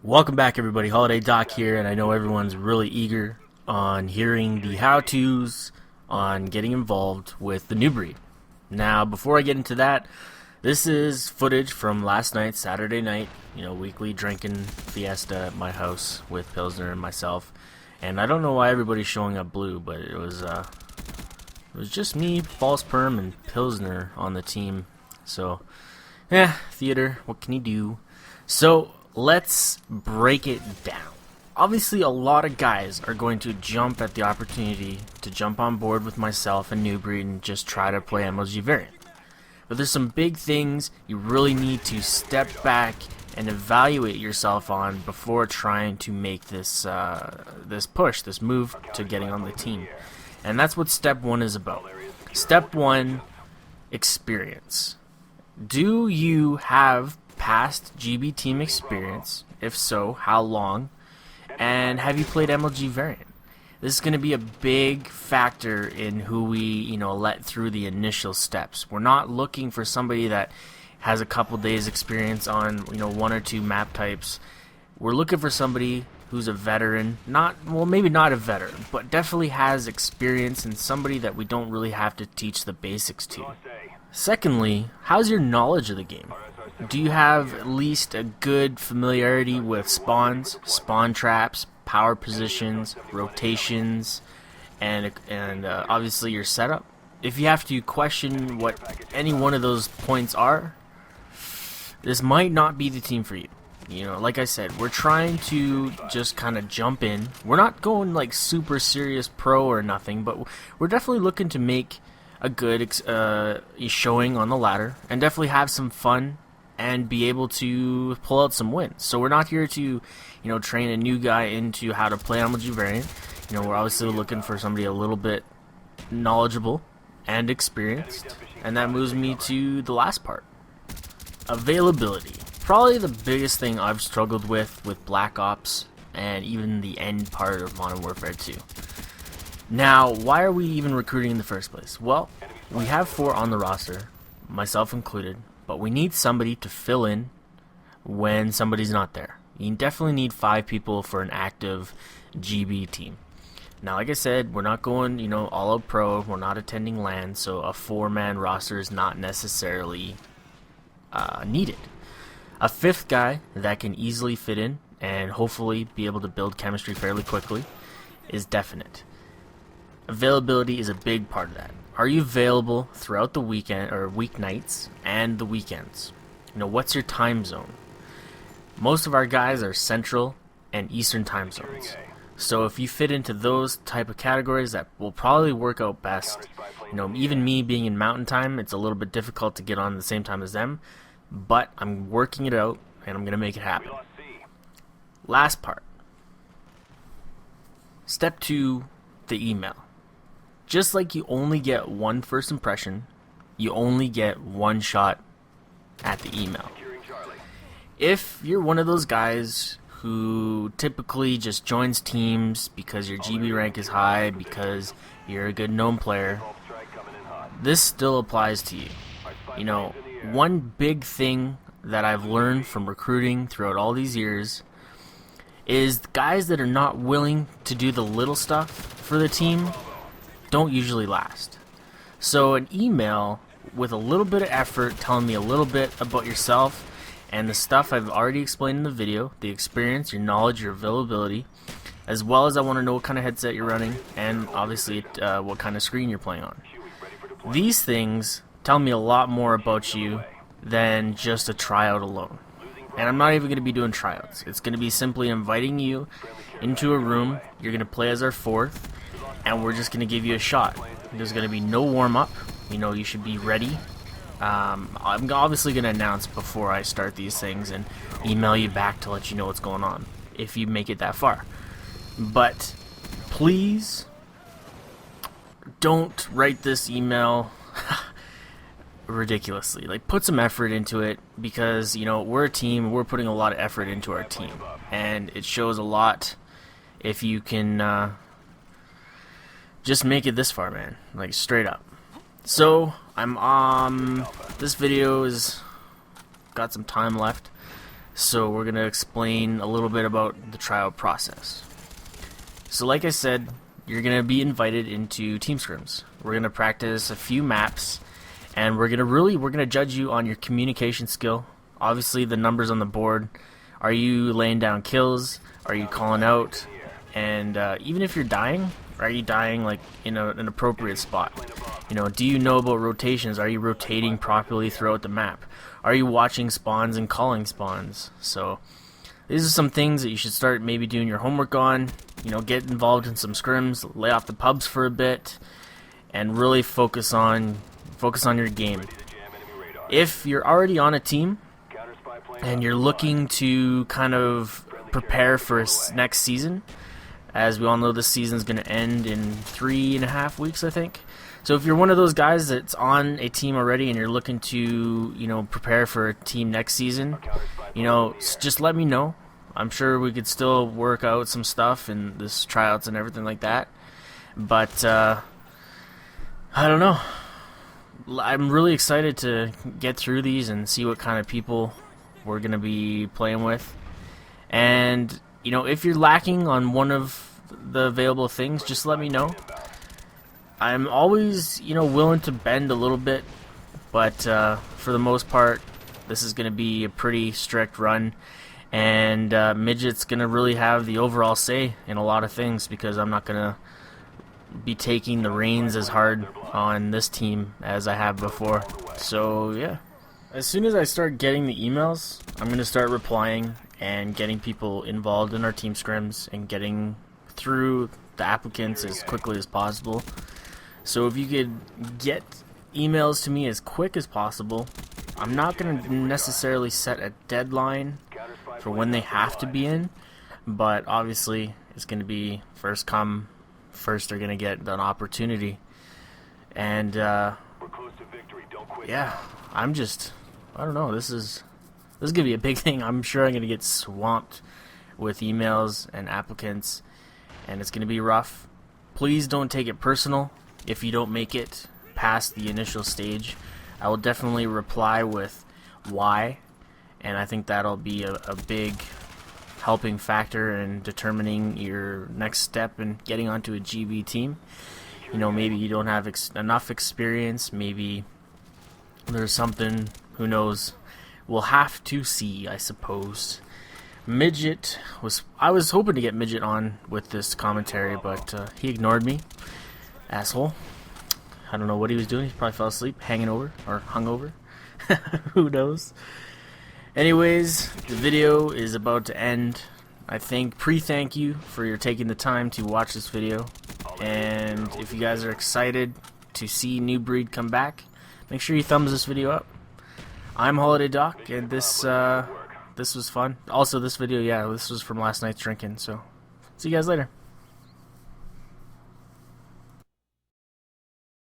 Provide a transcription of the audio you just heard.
Welcome back, everybody. Holiday Doc here, and I know everyone's really eager on hearing the how-tos on getting involved with the new breed. Now, before I get into that, this is footage from last night, Saturday night, weekly drinking fiesta at my house with Pilsner and myself. And I don't know why everybody's showing up blue, but it was just me, False Perm, and Pilsner on the team. So, theater, what can you do? So, let's break it down. Obviously, a lot of guys are going to jump at the opportunity to jump on board with myself and New Breed and just try to play MLG variant. But there's some big things you really need to step back and evaluate yourself on before trying to make this this move to getting on the team. And that's what step one is about. Step one, experience. Do you have past GB team experience? If so, how long? And have you played MLG variant? This is going to be a big factor in who we, let through the initial steps. We're not looking for somebody that has a couple days experience on, one or two map types. We're looking for somebody who's a veteran, maybe not a veteran, but definitely has experience and somebody that we don't really have to teach the basics to. Secondly, how's your knowledge of the game? Do you have at least a good familiarity with spawns, spawn traps, power positions, rotations, and obviously your setup? If you have to question what any one of those points are, this might not be the team for you. Like I said, we're trying to just kind of jump in. We're not going like super serious pro or nothing, but we're definitely looking to make a good showing on the ladder and definitely have some fun and be able to pull out some wins. So we're not here to, train a new guy into how to play MLG variant. We're obviously looking for somebody a little bit knowledgeable and experienced. And that moves me to the last part. Availability. Probably the biggest thing I've struggled with Black Ops and even the end part of Modern Warfare 2. Now, why are we even recruiting in the first place? Well, we have 4 on the roster, myself included, but we need somebody to fill in when somebody's not there. You definitely need 5 people for an active GB team. Now, like I said, we're not going, all out pro. We're not attending LAN, so a 4-man roster is not necessarily needed. A 5th guy that can easily fit in and hopefully be able to build chemistry fairly quickly is definite. Availability is a big part of that. Are you available throughout the weekend or weeknights and the weekends? What's your time zone? Most of our guys are Central and Eastern time zones. So if you fit into those type of categories, that will probably work out best. Even me being in Mountain Time, it's a little bit difficult to get on the same time as them, but I'm working it out and I'm going to make it happen. Last part. Step 2, the email. Just like you only get one first impression, you only get one shot at the email. If you're one of those guys who typically just joins teams because your GB rank is high, because you're a good known player, this still applies to you. One big thing that I've learned from recruiting throughout all these years is guys that are not willing to do the little stuff for the team don't usually last. So an email with a little bit of effort telling me a little bit about yourself and the stuff I've already explained in the video, the experience, your knowledge, your availability, as well as I want to know what kind of headset you're running and obviously what kind of screen you're playing on. These things tell me a lot more about you than just a tryout alone. And I'm not even going to be doing tryouts. It's going to be simply inviting you into a room. You're going to play as our 4th, and we're just going to give you a shot. There's going to be no warm-up. You should be ready. I'm obviously going to announce before I start these things and email you back to let you know what's going on, if you make it that far. But please don't write this email ridiculously. Put some effort into it, because we're a team. We're putting a lot of effort into our team, and it shows a lot if you can just make it this far, man. Straight up. So I'm this video is got some time left, So we're going to explain a little bit about the tryout process. So like I said, you're going to be invited into team scrims. We're going to practice a few maps, and we're going to judge you on your communication skill. Obviously the numbers on the board. Are you laying down kills? Are you calling out? And even if you're dying, are you dying like in an appropriate spot? You know, do you know about rotations? Are you rotating properly throughout the map? Are you watching spawns and calling spawns? So these are some things that you should start maybe doing your homework on. You know, get involved in some scrims, lay off the pubs for a bit, and really focus on your game. If you're already on a team and you're looking to kind of prepare for next season, as we all know, this season's going to end in 3.5 weeks, I think. So if you're one of those guys that's on a team already and you're looking to, you know, prepare for a team next season, you know, just let me know. I'm sure we could still work out some stuff in this tryouts and everything like that. But I don't know. I'm really excited to get through these and see what kind of people we're going to be playing with. And, you know, if you're lacking on one of the available things, just let me know. I'm always, you know, willing to bend a little bit, but for the most part, this is going to be a pretty strict run, and Midget's going to really have the overall say in a lot of things, because I'm not going to be taking the reins as hard on this team as I have before. So yeah, as soon as I start getting the emails, I'm going to start replying and getting people involved in our team scrims and getting through the applicants as quickly as possible. So if you could get emails to me as quick as possible, I'm not going to necessarily set a deadline for when they have to be in, but obviously it's going to be first come, first they're going to get an opportunity. And yeah, I don't know, this is going to be a big thing. I'm sure I'm going to get swamped with emails and applicants, and it's going to be rough. Please don't take it personal if you don't make it past the initial stage. I will definitely reply with why, and I think that'll be a big helping factor in determining your next step in getting onto a GB team. You know, maybe you don't have enough experience, maybe there's something, who knows. We'll have to see, I suppose. Midget I was hoping to get Midget on with this commentary, but he ignored me. Asshole. I don't know what he was doing. He probably fell asleep, hanging over, or hungover. Who knows? Anyways, the video is about to end. I think pre-thank you for your taking the time to watch this video. And if you guys are excited to see New Breed come back, make sure you thumbs this video up. I'm Holiday Doc, and this was fun. Also, this video, yeah, this was from last night's drinking. So, see you guys later.